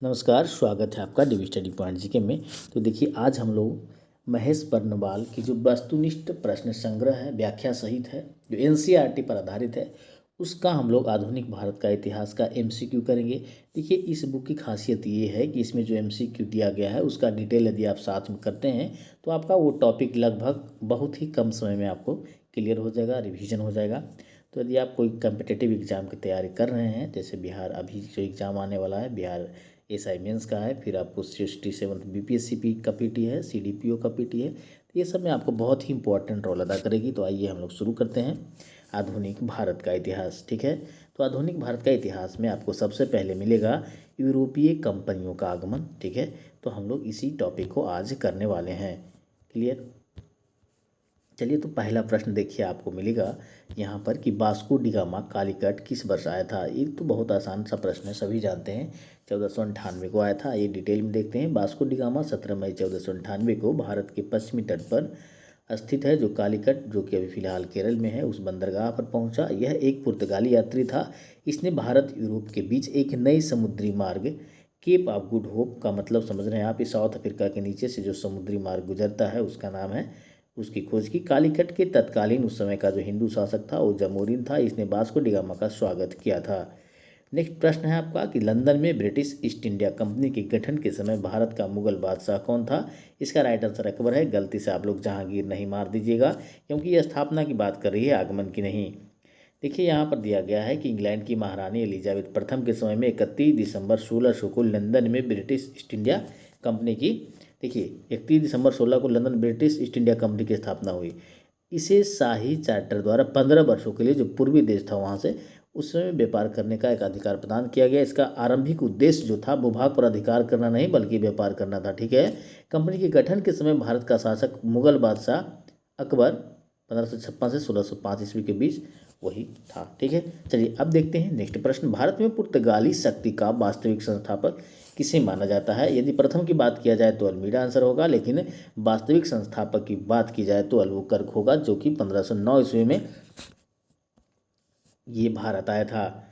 नमस्कार, स्वागत है आपका डिवी स्टडी पॉइंट जीके में। तो देखिए, आज हम लोग महेश बर्नवाल की जो वस्तुनिष्ठ प्रश्न संग्रह है, व्याख्या सहित है, जो एनसीईआरटी पर आधारित है, उसका हम लोग आधुनिक भारत का इतिहास का एमसीक्यू करेंगे। देखिए, इस बुक की खासियत ये है कि इसमें जो एमसीक्यू दिया गया है उसका डिटेल यदि आप साथ में करते हैं तो आपका वो टॉपिक लगभग बहुत ही कम समय में आपको क्लियर हो जाएगा, रिवीजन हो जाएगा। तो यदि आप कोई कम्पिटिटिव एग्ज़ाम की तैयारी कर रहे हैं, जैसे बिहार अभी जो एग्ज़ाम आने वाला है, बिहार एसआई मेंस का है, फिर आपको 67 बीपीएससी का पीटी है, सीडीपीओ का पीटी है, तो ये सब में आपको बहुत ही इंपॉर्टेंट रोल अदा करेगी। तो आइए हम लोग शुरू करते हैं आधुनिक भारत का इतिहास। ठीक है, तो आधुनिक भारत का इतिहास में आपको सबसे पहले मिलेगा यूरोपीय कंपनियों का आगमन। ठीक है, तो हम लोग इसी टॉपिक को आज करने वाले हैं। क्लियर? चलिए, तो पहला प्रश्न देखिए आपको मिलेगा यहाँ पर कि वास्को डी गामा कालीकट किस वर्ष आया था। ये तो बहुत आसान सा प्रश्न है, सभी जानते हैं। 1498 को आया था। ये डिटेल में देखते हैं। वास्को डी गामा 17 मई 1498 को भारत के पश्चिमी तट पर स्थित है जो कालीकट, जो कि अभी फिलहाल केरल में है, उस बंदरगाह पर पहुंचा। यह एक पुर्तगाली यात्री था। इसने भारत यूरोप के बीच एक नई समुद्री मार्ग, केप ऑफ गुड होप का मतलब समझ रहे हैं आप, इस साउथ अफ्रीका के नीचे से जो समुद्री मार्ग गुजरता है उसका नाम है, उसकी खोज की। कालीकट के तत्कालीन उस समय का जो हिंदू शासक था वो जमोरिन था। इसने वास्को डी गामा का स्वागत किया था। नेक्स्ट प्रश्न है आपका कि लंदन में ब्रिटिश ईस्ट इंडिया कंपनी के गठन के समय भारत का मुगल बादशाह कौन था। इसका राइट आंसर अकबर है। गलती से आप लोग जहांगीर नहीं मार दीजिएगा, क्योंकि यह स्थापना की बात कर रही है, आगमन की नहीं। देखिए, यहाँ पर दिया गया है कि इंग्लैंड की महारानी एलिजाबेथ प्रथम के समय में 31 दिसंबर 1600 को लंदन में ब्रिटिश ईस्ट इंडिया कंपनी की, देखिए 31 दिसंबर 16 को London British east India company की स्थापना हुई। इसे शाही चार्टर द्वारा 15 वर्षों के लिए जो पूर्वी देश था वहाँ से उस समय व्यापार करने का एक अधिकार प्रदान किया गया। इसका आरंभिक उद्देश्य जो था भूभाग पर अधिकार करना नहीं बल्कि व्यापार करना था। ठीक है, कंपनी के गठन के समय भारत का शासक मुगल बादशाह अकबर 1556 से 1605 ईस्वी के बीच वही था। ठीक है, चलिए अब देखते हैं नेक्स्ट प्रश्न। भारत में पुर्तगाली शक्ति का वास्तविक संस्थापक किसे माना जाता है। यदि प्रथम की बात किया जाए तो अल्मीडा आंसर होगा, लेकिन वास्तविक संस्थापक की बात की जाए तो अल्बुकर्क होगा, जो कि 1509 ईस्वी में ये भारत आया था।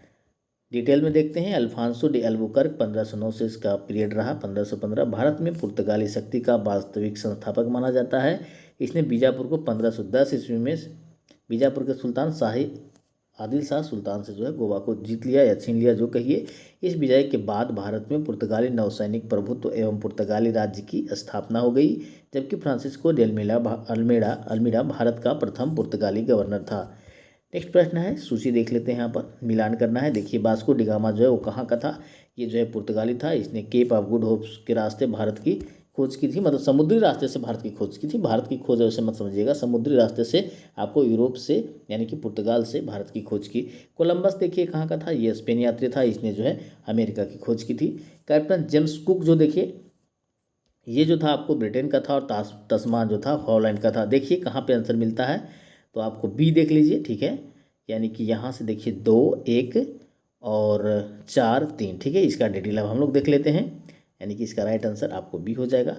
डिटेल में देखते हैं। अल्फांसो डे अल्बुकर्क 1509 से इसका पीरियड रहा 1515। भारत में पुर्तगाली शक्ति का वास्तविक संस्थापक माना जाता है। इसने बीजापुर को 1510 ईस्वी में बीजापुर के सुल्तान शाही आदिल शाह सुल्तान से जो है गोवा को जीत लिया या छीन लिया, जो कहिए। इस विजय के बाद भारत में पुर्तगाली नौसैनिक प्रभुत्व एवं पुर्तगाली राज्य की स्थापना हो गई, जबकि फ्रांसिस्को डे अल्मीडा भारत का प्रथम पुर्तगाली गवर्नर था। नेक्स्ट प्रश्न है, सूची देख लेते हैं, यहाँ पर मिलान करना है। देखिए, वास्को डी गामा जो है वो कहाँ का था। ये जो है पुर्तगाली था। इसने केप ऑफ गुड होप्स के रास्ते भारत की खोज की थी, मतलब समुद्री रास्ते से भारत की खोज की थी। भारत की खोज वैसे मत समझिएगा, समुद्री रास्ते से आपको यूरोप से यानी कि पुर्तगाल से भारत की खोज की। कोलंबस देखिए कहाँ का था, ये स्पेन यात्री था। इसने जो है अमेरिका की खोज की थी। कैप्टन जेम्स कुक जो देखिए ये जो था आपको ब्रिटेन का था, और तस्मान जो था हॉलैंड का था। देखिए कहाँ पे आंसर मिलता है, तो आपको बी देख लीजिए। ठीक है, यानी कि यहाँ से देखिए 2, 1 और 4, 3। ठीक है, इसका डिटेल अब हम लोग देख लेते हैं, यानी कि इसका राइट आंसर आपको बी हो जाएगा।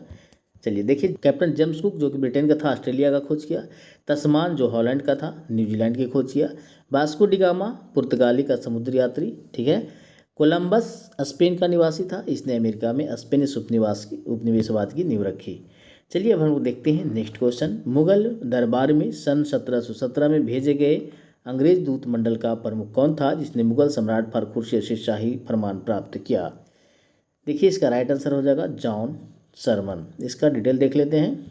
चलिए देखिए, कैप्टन जेम्स कुक जो कि ब्रिटेन का था, ऑस्ट्रेलिया का खोज किया। तस्मान जो हॉलैंड का था, न्यूजीलैंड की खोज किया। वास्को डी गामा पुर्तगाली का समुद्री यात्री। ठीक है, कोलंबस स्पेन का निवासी था। इसने अमेरिका में स्पेनिश उपनिवेशवाद की नींव रखी। चलिए अब हम लोग देखते हैं नेक्स्ट क्वेश्चन। मुगल दरबार में सन 1717 में भेजे गए अंग्रेज दूत मंडल का प्रमुख कौन था, जिसने मुगल सम्राट खुर्शीद से शाही फरमान प्राप्त किया। देखिए, इसका राइट आंसर हो जाएगा जॉन सरमन। इसका डिटेल देख लेते हैं।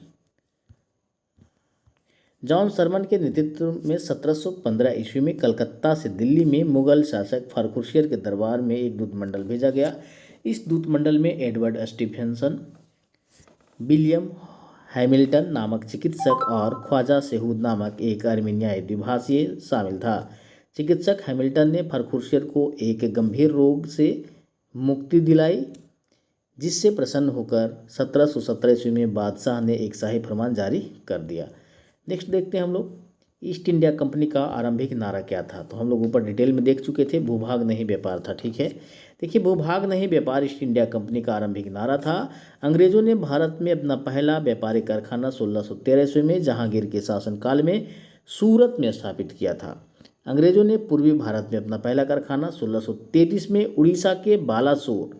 जॉन सरमन के नेतृत्व में 1715 ईस्वी में कलकत्ता से दिल्ली में मुगल शासक खुर्शीद के दरबार में एक दूत मंडल भेजा गया। इस दूत मंडल में एडवर्ड स्टीफेंसन, विलियम हैमिल्टन नामक चिकित्सक और ख्वाजा सेहूद नामक एक अर्मीनियाई द्विभाषीय शामिल था। चिकित्सक हैमिल्टन ने खुर्शीद को एक गंभीर रोग से मुक्ति दिलाई, जिससे प्रसन्न होकर 1717 ईस्वी में बादशाह ने एक शाही फरमान जारी कर दिया। नेक्स्ट देखते हैं हम लोग, ईस्ट इंडिया कंपनी का आरंभिक नारा क्या था। तो हम लोग ऊपर डिटेल में देख चुके थे, भूभाग नहीं व्यापार था। ठीक है, देखिए भूभाग नहीं व्यापार ईस्ट इंडिया कंपनी का आरंभिक नारा था। अंग्रेजों ने भारत में अपना पहला व्यापारिक कारखाना 1613 ईस्वी में जहांगीर के शासनकाल में सूरत में स्थापित किया था। अंग्रेजों ने पूर्वी भारत में अपना पहला कारखाना 1633 में उड़ीसा के बालासोर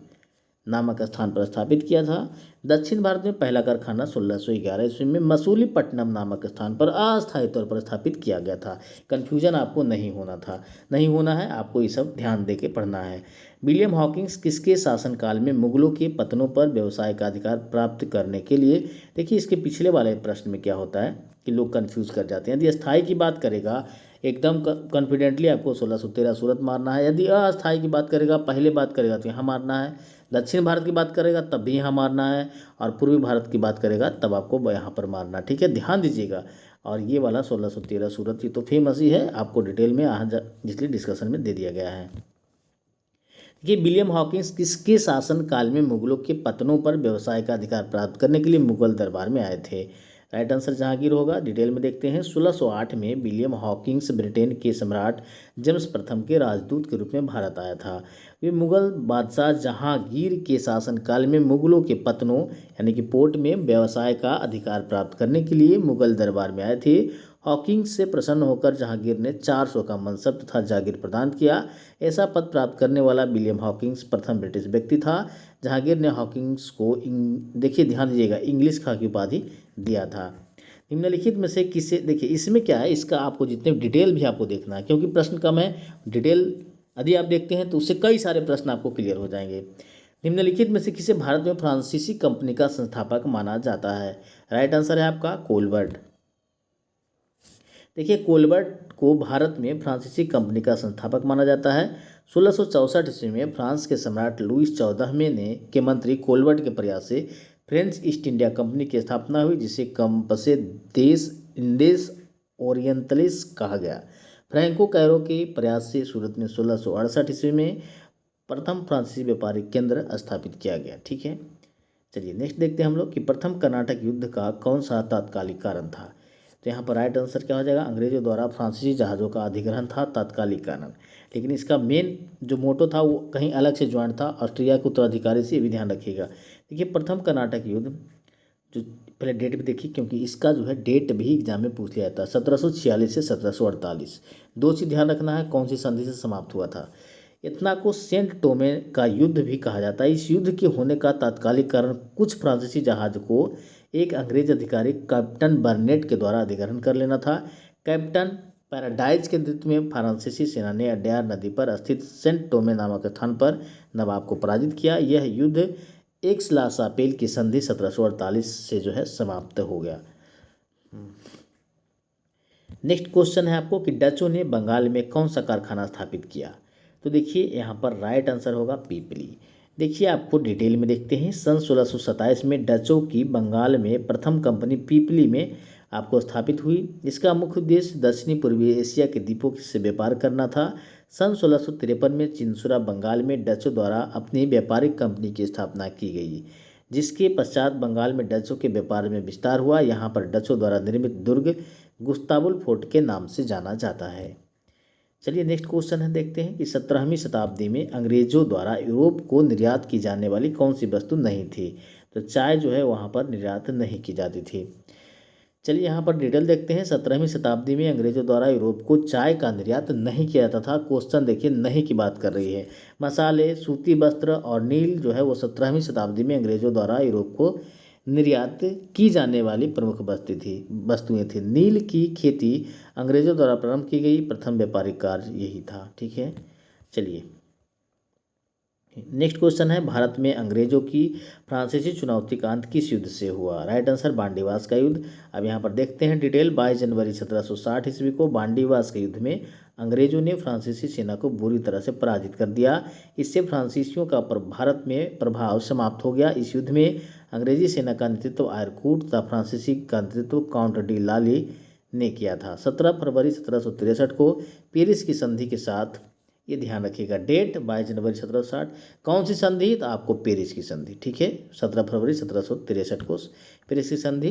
नामक स्थान पर स्थापित किया था। दक्षिण भारत में पहला कारखाना 1611 ईस्वी में मसूलीपट्टनम नामक स्थान पर अस्थायी तौर पर स्थापित किया गया था। कन्फ्यूजन आपको नहीं होना है, आपको ये सब ध्यान दे के पढ़ना है। विलियम हॉकिंस किसके शासनकाल में मुगलों के पतनों पर व्यवसाय का अधिकार प्राप्त करने के लिए, देखिए इसके पिछले वाले प्रश्न में क्या होता है कि लोग कंफ्यूज कर जाते हैं। यदि स्थायी की बात करेगा एकदम कॉन्फिडेंटली आपको 1613 सूरत मारना है। यदि अस्थायी की बात करेगा, पहले बात करेगा तो यहाँ मारना है। दक्षिण भारत की बात करेगा तब भी यहाँ मारना है, और पूर्वी भारत की बात करेगा तब आपको यहाँ पर मारना, ठीक है, ध्यान दीजिएगा। और ये वाला 1613 सूरत ये तो फेमस ही है, आपको डिटेल में इसलिए डिस्कशन में दे दिया गया है। ये विलियम हॉकिंस किसके शासनकाल में मुगलों के पतनों पर व्यवसाय का अधिकार प्राप्त करने के लिए मुगल दरबार में आए थे? राइट आंसर जहांगीर होगा। डिटेल में देखते हैं। 1608 में विलियम हॉकिंस ब्रिटेन के सम्राट जेम्स प्रथम के राजदूत के रूप में भारत आया था। वे मुगल बादशाह जहांगीर के शासनकाल में मुगलों के पतनों यानी कि पोर्ट में व्यवसाय का अधिकार प्राप्त करने के लिए मुगल दरबार में आए थे। हॉकिंस से प्रसन्न होकर जहांगीर ने 400 का मनसब तथा जागीर प्रदान किया। ऐसा पद प्राप्त करने वाला विलियम हॉकिंस प्रथम ब्रिटिश व्यक्ति था। जहांगीर ने हॉकिंस को देखिए ध्यान दीजिएगा इंग्लिश खां की उपाधि दिया था। निम्नलिखित में से किसे, देखिए इसमें क्या है, इसका आपको जितने डिटेल भी आपको देखना है क्योंकि प्रश्न कम है। डिटेल यदि आप देखते हैं तो उससे कई सारे प्रश्न आपको क्लियर हो जाएंगे। निम्नलिखित में से किसे भारत में फ्रांसीसी कंपनी का संस्थापक माना जाता है? राइट आंसर है आपका कोलबर्ट। देखिए कोलबर्ट को भारत में फ्रांसीसी कंपनी का संस्थापक माना जाता है। 1664 ईस्वी में फ्रांस के सम्राट लुईस 14वें ने के मंत्री कोलबर्ट के प्रयास से फ्रेंच ईस्ट इंडिया कंपनी की स्थापना हुई, जिसे कंपसे देश इंडेस ओरिएंटलिस कहा गया। फ्रैंको कैरो के प्रयास से सूरत में 1668 ईस्वी में प्रथम फ्रांसीसी व्यापारिक केंद्र स्थापित किया गया। ठीक है, चलिए नेक्स्ट देखते हैं हम लोग कि प्रथम कर्नाटक युद्ध का कौन सा तात्कालिक कारण था। तो यहाँ पर राइट आंसर क्या हो जाएगा? अंग्रेजों द्वारा फ्रांसीसी जहाज़ों का अधिग्रहण था तात्कालिक कारण। लेकिन इसका मेन जो मोटो था वो कहीं अलग से ज्वाइंट था, ऑस्ट्रिया के उत्तराधिकारी से, ये भी ध्यान रखिएगा। देखिए प्रथम कर्नाटक युद्ध, जो पहले डेट भी देखिए क्योंकि इसका जो है डेट भी एग्जाम में पूछ लिया जाता है, 1746 से 1748। दो चीज़ ध्यान रखना है, कौन सी संधि से समाप्त हुआ था। इतना को सेंट टोमे का युद्ध भी कहा जाता है। इस युद्ध के होने का तात्कालिक कारण कुछ फ्रांसीसी जहाज को एक अंग्रेज अधिकारी कैप्टन बर्नेट के द्वारा अधिग्रहण कर लेना था। कैप्टन पैराडाइज के नेतृत्व में फ्रांसीसी सेना ने अड्यार नदी पर स्थित सेंट टोमे नामक स्थान पर नवाब को पराजित किया। यह युद्ध एक्स ला सापेल की संधि 1748 से जो है समाप्त हो गया। नेक्स्ट क्वेश्चन है आपको कि डचों ने बंगाल में कौन सा कारखाना स्थापित किया। तो देखिए यहाँ पर राइट आंसर होगा पीपली। देखिए आपको डिटेल में देखते हैं। सन 1627 में डचों की बंगाल में प्रथम कंपनी पीपली में आपको स्थापित हुई। इसका मुख्य उद्देश्य दक्षिणी पूर्वी एशिया के द्वीपों से व्यापार करना था। सन 1653 में चिंसुरा बंगाल में डचों द्वारा अपनी व्यापारिक कंपनी की स्थापना की गई, जिसके पश्चात बंगाल में डचों के व्यापार में विस्तार हुआ। यहाँ पर डचों द्वारा निर्मित दुर्ग गुस्ताबुल फोर्ट के नाम से जाना जाता है। चलिए नेक्स्ट क्वेश्चन है, देखते हैं कि 17वीं शताब्दी में अंग्रेजों द्वारा यूरोप को निर्यात की जाने वाली कौन सी वस्तु नहीं थी। तो चाय जो है वहाँ पर निर्यात नहीं की जाती थी। चलिए यहाँ पर डिटेल देखते हैं। 17वीं शताब्दी में अंग्रेजों द्वारा यूरोप को चाय का निर्यात नहीं किया जाता था। क्वेश्चन देखिए नहीं की बात कर रही है। मसाले, सूती वस्त्र और नील जो है वो 17वीं शताब्दी में अंग्रेजों द्वारा यूरोप को निर्यात की जाने वाली प्रमुख वस्तुएं थी। नील की खेती अंग्रेजों द्वारा प्रारंभ की गई प्रथम व्यापारिक कार्य यही था। ठीक है, चलिए नेक्स्ट क्वेश्चन है, भारत में अंग्रेजों की फ्रांसीसी चुनौती का अंत किस युद्ध से हुआ। राइट आंसर बांडीवास का युद्ध। अब यहाँ पर देखते हैं डिटेल। 22 जनवरी 1760 ईस्वी को बांडीवास के युद्ध में अंग्रेजों ने फ्रांसीसी सेना को बुरी तरह से पराजित कर दिया। इससे फ्रांसीसियों का भारत में प्रभाव समाप्त हो गया। इस युद्ध में अंग्रेजी सेना का नेतृत्व आयरकूट तथा फ्रांसीसी का नेतृत्व काउंट डी लाली ने किया था। 17 फरवरी 1763 को पेरिस की संधि के साथ, ये ध्यान रखिएगा डेट 22 जनवरी 1760, कौन सी संधि, तो आपको पेरिस की संधि। ठीक है, 17 फरवरी 1763 को पेरिस की संधि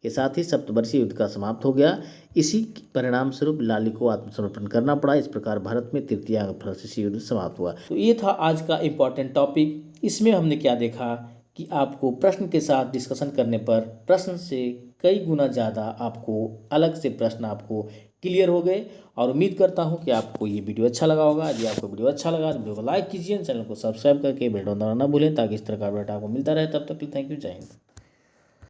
के साथ ही सप्तवर्षीय युद्ध का समाप्त हो गया। इसी परिणाम स्वरूप लाली को आत्मसमर्पण करना पड़ा। इस प्रकार भारत में तृतीय फ्रांसीसी युद्ध समाप्त हुआ। तो ये था आज का इम्पॉर्टेंट टॉपिक। इसमें हमने क्या देखा कि आपको प्रश्न के साथ डिस्कशन करने पर प्रश्न से कई गुना ज़्यादा आपको अलग से प्रश्न आपको क्लियर हो गए। और उम्मीद करता हूँ कि आपको ये वीडियो अच्छा लगा होगा। यदि आपको वीडियो अच्छा लगा तो वीडियो को लाइक कीजिए, चैनल को सब्सक्राइब करके बेल आइकन दबाना ना भूलें ताकि इस तरह का अपडेट आपको मिलता रहे। तब तक के लिए थैंक यू, जय हिंद।